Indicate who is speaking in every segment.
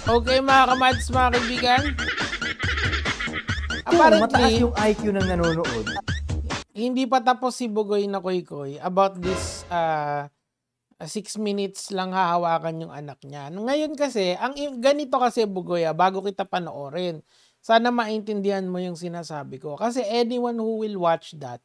Speaker 1: Okay mga kamads, mga kaibigan.
Speaker 2: Kung mataas yung IQ ng nanonood,
Speaker 1: hindi pa tapos si Bugoy na Koy about this 6 minutes lang hahawakan yung anak niya. Ngayon kasi, ganito kasi Bugoy, bago kita panoorin, sana maintindihan mo yung sinasabi ko. Kasi anyone who will watch that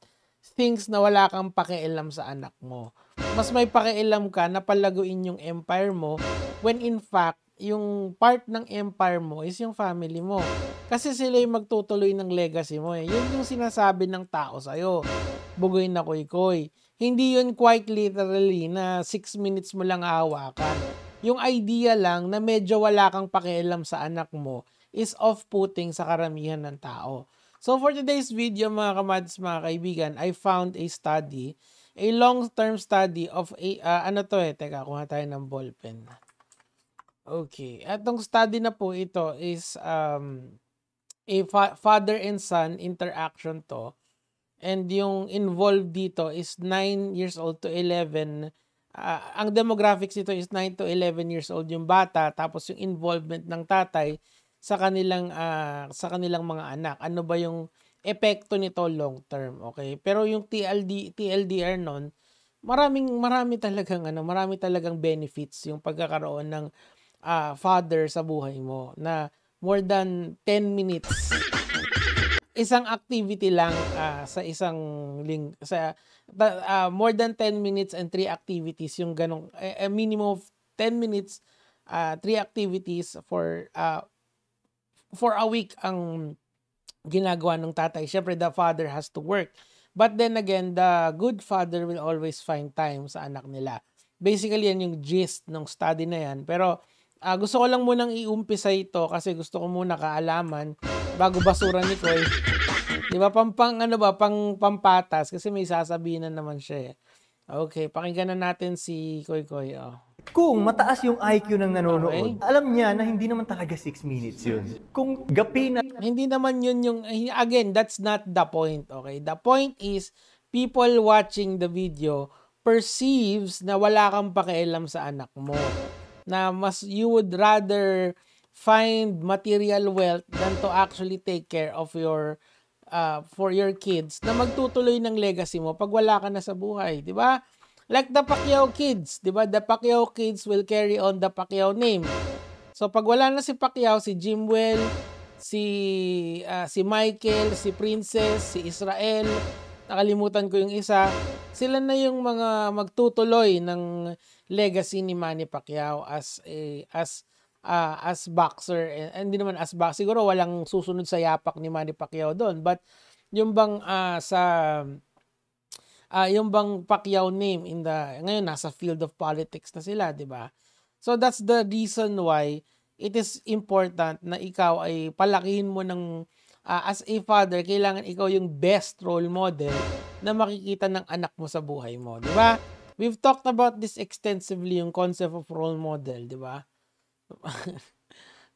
Speaker 1: thinks na wala kang pakialam sa anak mo. Mas may pakialam ka na palaguin yung empire mo when in fact, yung part ng empire mo is yung family mo. Kasi sila yung magtutuloy ng legacy mo eh. Yun yung sinasabi ng tao sa'yo. Bugoy na Koy. Hindi yun quite literally na 6 minutes mo lang hawakan. Yung idea lang na medyo wala kang pakialam sa anak mo is off-putting sa karamihan ng tao. So for today's video mga kamads, mga kaibigan, I found a study, a long-term study of teka, kuha tayo ng ballpen. Okay, atong study na po ito is a father and son interaction to. And yung involved dito is 9 years old to 11. Ang demographics dito is 9 to 11 years old yung bata. Tapos yung involvement ng tatay sa kanilang mga anak. Ano ba yung epekto nito long term, okay? Pero yung TLDR nun, marami talagang benefits yung pagkakaroon ng father sa buhay mo na more than 10 minutes. Isang activity lang sa isang more than 10 minutes and 3 activities yung ganong a minimum of 10 minutes 3 activities for a week ang ginagawa ng tatay. Syempre the father has to work, but then again the good father will always find time sa anak nila. Basically yan yung gist ng study na yan, pero gusto ko lang munang iumpisa ito kasi gusto ko muna kaalaman bago basura ni Koy. Di ba? Pampatas kasi may sasabihin na naman siya eh. Okay, pakinggan na natin si Koy.
Speaker 2: kung mataas yung IQ ng nanonood, alam niya na hindi naman talaga 6 minutes yun. Kung gapi na...
Speaker 1: Hindi naman yun yung... Again, that's not the point, okay? The point is, people watching the video perceives na wala kang pakialam sa anak mo. Na you would rather find material wealth than to actually take care of your for your kids na magtutuloy ng legacy mo pag wala ka na sa buhay, di ba? Like the Pacquiao kids, di ba? The Pacquiao kids will carry on the Pacquiao name. So pag wala na si Pacquiao, si Jimwell, si Michael, si Princess, si Israel, nakalimutan ko yung isa, sila na yung mga magtutuloy ng legacy ni Manny Pacquiao as boxer. Hindi naman as boxer, siguro walang susunod sa yapak ni Manny Pacquiao doon, but yung bang yung bang Pacquiao name ngayon nasa field of politics na sila, di ba? So that's the reason why it is important na ikaw ay palakihin mo ng as a father, kailangan ikaw yung best role model na makikita ng anak mo sa buhay mo, di ba? We've talked about this extensively, yung concept of role model, di ba?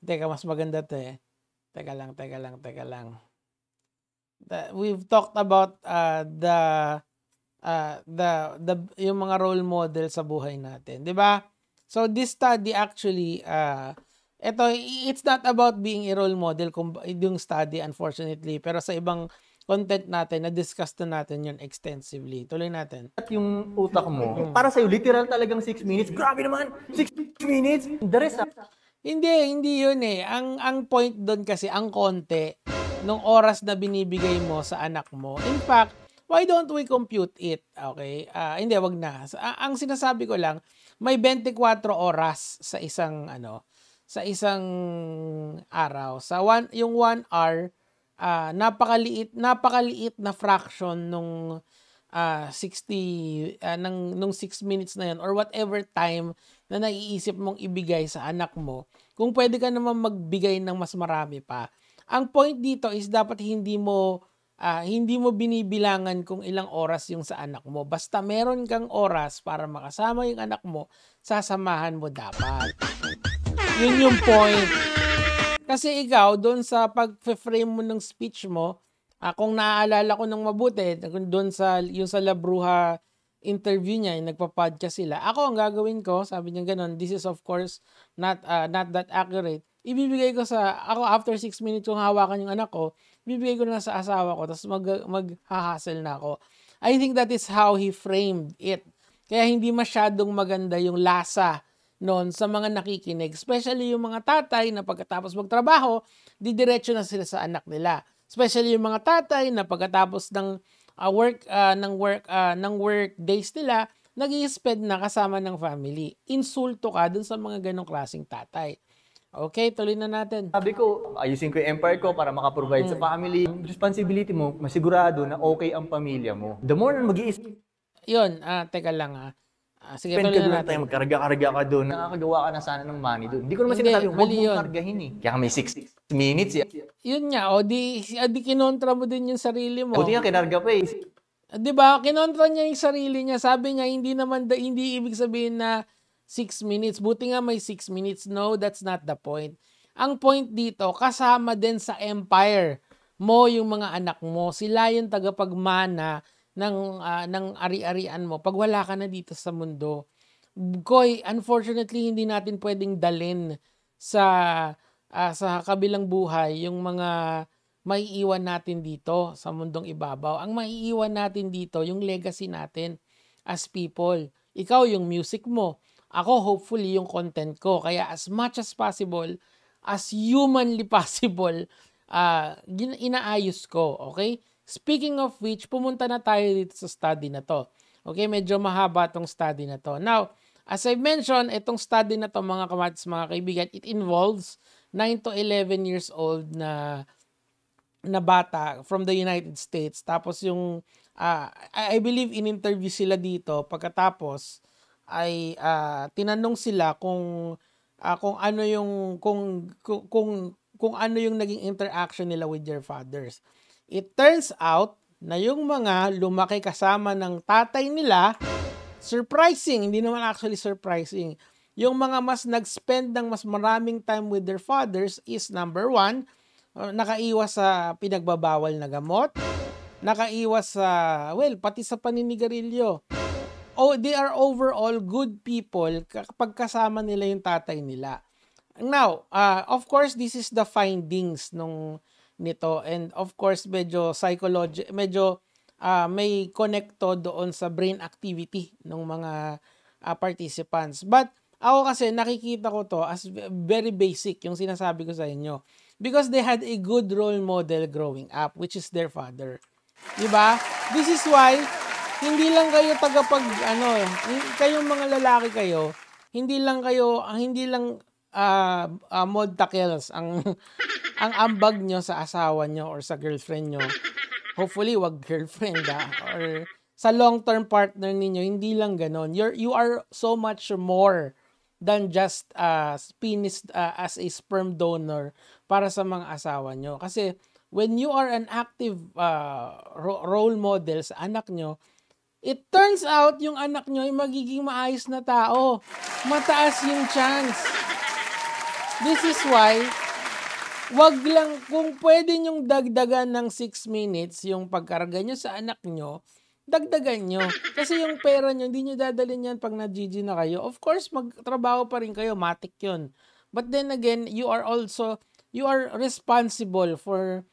Speaker 1: Teka, mas maganda to eh. Teka lang. We've talked about yung mga role model sa buhay natin, di ba? So this study actually it's not about being a role model yung study, unfortunately, pero sa ibang content natin, na-discuss na natin yun extensively. Tuloy natin.
Speaker 2: At yung utak mo, para sa'yo, literal talagang 6 minutes. Grabe naman! 6 minutes! The rest,
Speaker 1: Hindi yun eh. Ang point doon kasi, ang konti ng oras na binibigay mo sa anak mo. In fact, why don't we compute it? Okay? Hindi, wag na. Ang sinasabi ko lang, may 24 oras sa isang araw. Yung 1 hour, napakaliit na fraction nung 60 nung 6 minutes na yun or whatever time na naiisip mong ibigay sa anak mo, kung pwede ka naman magbigay ng mas marami pa. Ang point dito is dapat hindi mo binibilangan kung ilang oras yung sa anak mo. Basta meron kang oras para makasama yung anak mo, sasamahan mo dapat. Yun yung point. Kasi ikaw, doon sa pag-frame mo ng speech mo, kung naaalala ko ng mabuti, doon yung sa La Bruja interview niya, yung nagpa-podcast sila, ako ang gagawin ko, sabi niya ganun, this is of course not that accurate. ibibigay ko ako after 6 minutes kung hawakan yung anak ko, ibibigay ko na sa asawa ko, tapos mag-hassle na ako. I think that is how he framed it. Kaya hindi masyadong maganda yung lasa noon sa mga nakikinig, especially yung mga tatay na pagkatapos magtrabaho, didiretso na sila sa anak nila. Especially yung mga tatay na pagkatapos ng work days nila, nag-i-spend na kasama ng family. Insulto ka dun sa mga ganong klaseng tatay. Okay, tuloy na natin.
Speaker 2: Sabi ko, ayusin ko yung empire ko para makaprovide sa family. Yung responsibility mo, masigurado na okay ang pamilya mo. The more na mag-i-spend
Speaker 1: Yun, teka lang sige,
Speaker 2: ka
Speaker 1: tuloy
Speaker 2: doon
Speaker 1: na
Speaker 2: tayo,
Speaker 1: natin.
Speaker 2: magkarga-karga ka doon. Nakakagawa ka na sana ng money doon. Hindi ko naman
Speaker 1: Hindi,
Speaker 2: sinasabi, huwag
Speaker 1: mali
Speaker 2: mong
Speaker 1: yun.
Speaker 2: kargahin eh. Kaya may 6 minutes eh.
Speaker 1: Yun nga, di kinontra mo din yung sarili mo.
Speaker 2: Buti nga kinarga pa eh.
Speaker 1: Di ba? Kinontra niya yung sarili niya. Sabi niya, hindi ibig sabihin na 6 minutes. Buti nga may 6 minutes. No, that's not the point. Ang point dito, kasama din sa empire mo yung mga anak mo. Sila yung tagapagmana ng ari-arian mo pag wala ka na dito sa mundo. Koy, unfortunately, hindi natin pwedeng dalin sa kabilang buhay yung mga maiiwan natin dito sa mundong ibabaw. Ang maiiwan natin dito, yung legacy natin as people. Ikaw, yung music mo. Ako, hopefully, yung content ko. Kaya as much as possible, as humanly possible, inaayos ko. Okay? Speaking of which, pumunta na tayo dito sa study na to. Okay? Medyo mahaba tong study na to. Now, as I mentioned, itong study na to, mga kamatis, mga kaibigan, it involves 9 to 11 years old na bata from the United States. Tapos yung I believe in-interview sila dito pagkatapos ay tinanong sila kung ano yung kung ano yung naging interaction nila with their fathers. It turns out na yung mga lumaki kasama ng tatay nila, surprising, hindi naman actually surprising. Yung mga mas nag-spend ng mas maraming time with their fathers is number 1, nakaiwas sa pinagbabawal na gamot, nakaiwas sa, pati sa paninigarilyo. They are overall good people kapag kasama nila yung tatay nila. Now, of course, this is the findings nito, and of course, medyo may connecto doon sa brain activity ng mga participants. But ako kasi nakikita ko to as very basic yung sinasabi ko sa inyo. Because they had a good role model growing up, which is their father. Diba? This is why, hindi lang kayo kayong mga lalaki kayo, hindi lang mod takels ang ambag nyo sa asawa nyo or sa girlfriend nyo. Hopefully, wag girlfriend or sa long-term partner ninyo, hindi lang ganon. You are so much more than just penis as a sperm donor para sa mga asawa nyo. Kasi when you are an active role model sa anak nyo, it turns out yung anak nyo ay magiging maayos na tao. Mataas yung chance. This is why, wag lang, kung pwede nyong dagdagan ng 6 minutes yung pagkarga nyo sa anak nyo, dagdagan nyo. Kasi yung pera nyo, hindi nyo dadalhin yan pag na-GG na kayo. Of course, magtrabaho pa rin kayo, matik yun. But then again, you are responsible for,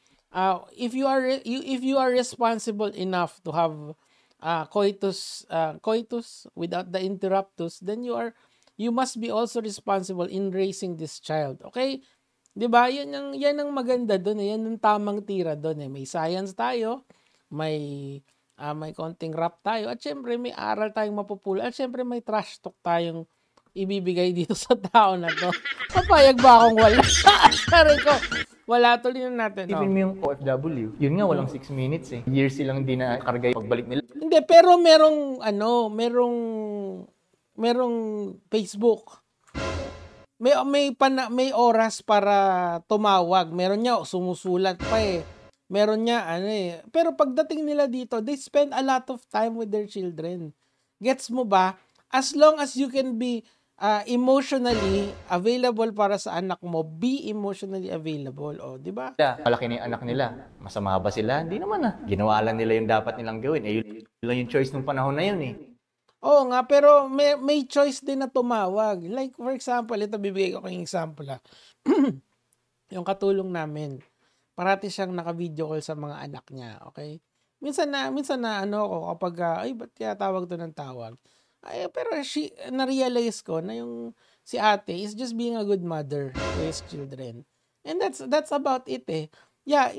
Speaker 1: if you are responsible enough to have coitus without the interruptus, then you must be also responsible in raising this child. Okay? 'Di ba? Yan ang maganda doon, yan ang tamang tira doon. May science tayo, may konting rap tayo, at syempre may aral tayong mapupula, at syempre may trash talk tayong ibibigay dito sa tao na to. Papayag ba akong wala? Sabi ko, wala, tuloy na natin.
Speaker 2: Even mo yung OFW, yun nga walang 6 minutes eh. Years silang di na karga yung pagbalik nila.
Speaker 1: Hindi, pero merong Facebook. May oras para tumawag. Meron niya sumusulat pa eh. Meron niya Pero pagdating nila dito, they spend a lot of time with their children. Gets mo ba? As long as you can be emotionally available para sa anak mo, be emotionally available. O, di ba?
Speaker 2: Malaki na yung anak nila. Masama ba sila? Hindi naman ah. Ginawa lang nila yung dapat nilang gawin. Yun lang yung choice ng panahon na yun eh.
Speaker 1: Oo nga, pero may choice din na tumawag. Like for example, ito bibigay ko kayong example Yung katulong namin, parati siyang naka-video call sa mga anak niya, okay? Minsan na ano ako kapag, ay ba't kaya tawag 'to ng tawag? Ay, pero na-realize ko na yung si ate is just being a good mother to his children. And that's about it eh. Yeah,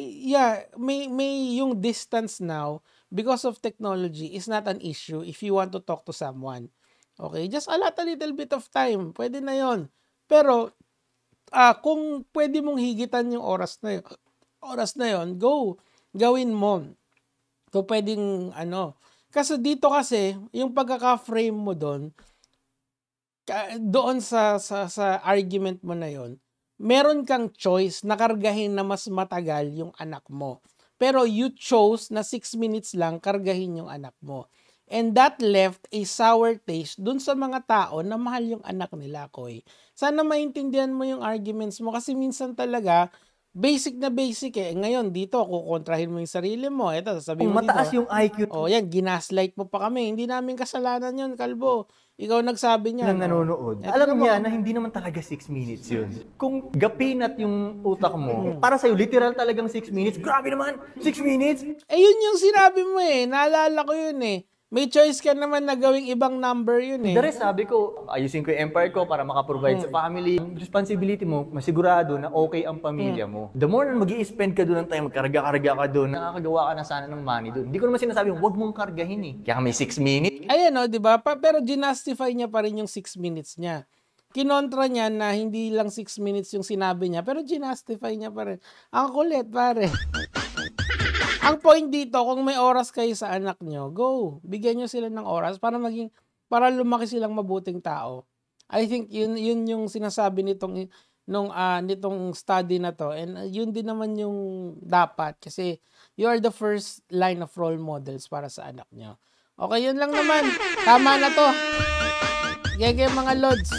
Speaker 1: may yung distance now because of technology is not an issue if you want to talk to someone. Okay, just allot a little bit of time, pwede na yon. Pero kung pwede mong higitan yung oras na yon, go, gawin mo. Kung pwedeng ano, kasi dito kasi yung pagkaka-frame mo doon sa argument mo na yon, meron kang choice na kargahin na mas matagal yung anak mo. Pero you chose na 6 minutes lang kargahin yung anak mo. And that left a sour taste dun sa mga tao na mahal yung anak nila, Koy. Sana maintindihan mo yung arguments mo kasi minsan talaga, basic na basic eh. Ngayon, dito, kukontrahin mo yung sarili mo. Ito, sasabihin
Speaker 2: Kung
Speaker 1: mo dito.
Speaker 2: mataas yung IQ
Speaker 1: Oh, yan, ginaslight mo pa kami. Hindi namin kasalanan yun, Kalbo. Ikaw nagsabi niya.
Speaker 2: ng nanonood,
Speaker 1: Eto
Speaker 2: alam
Speaker 1: na
Speaker 2: niya
Speaker 1: mo.
Speaker 2: na hindi naman talaga 6 minutes yun. Kung gapinat yung utak mo, para sa'yo, literal talagang 6 minutes, grabe naman, 6 minutes!
Speaker 1: Eh, yun yung sinabi mo eh. Naalala ko yun eh. May choice ka naman na gawing ibang number yun eh.
Speaker 2: The rest, sabi ko, ayusin ko yung empire ko para makaprovide sa family. Responsibility mo, masigurado na okay ang pamilya mo. The more na mag-i-spend ka doon ng time, karga-karga ka doon, nakakagawa ka na sana ng money doon. Hindi ko naman sinasabing, huwag mong kargahin eh. Kaya may 6 minutes.
Speaker 1: Ayan o, di ba? Pero ginastify niya pa rin yung 6 minutes niya. Kinontra niya na hindi lang 6 minutes yung sinabi niya, pero ginastify niya pa rin. Ang kulit, pare. Ang point dito, kung may oras kayo sa anak nyo, go. Bigyan nyo sila ng oras para lumaki silang mabuting tao. I think yun yung sinasabi nitong study na to. And yun din naman yung dapat kasi you are the first line of role models para sa anak nyo. Okay, yun lang naman. Tama na to. Gege mga lods.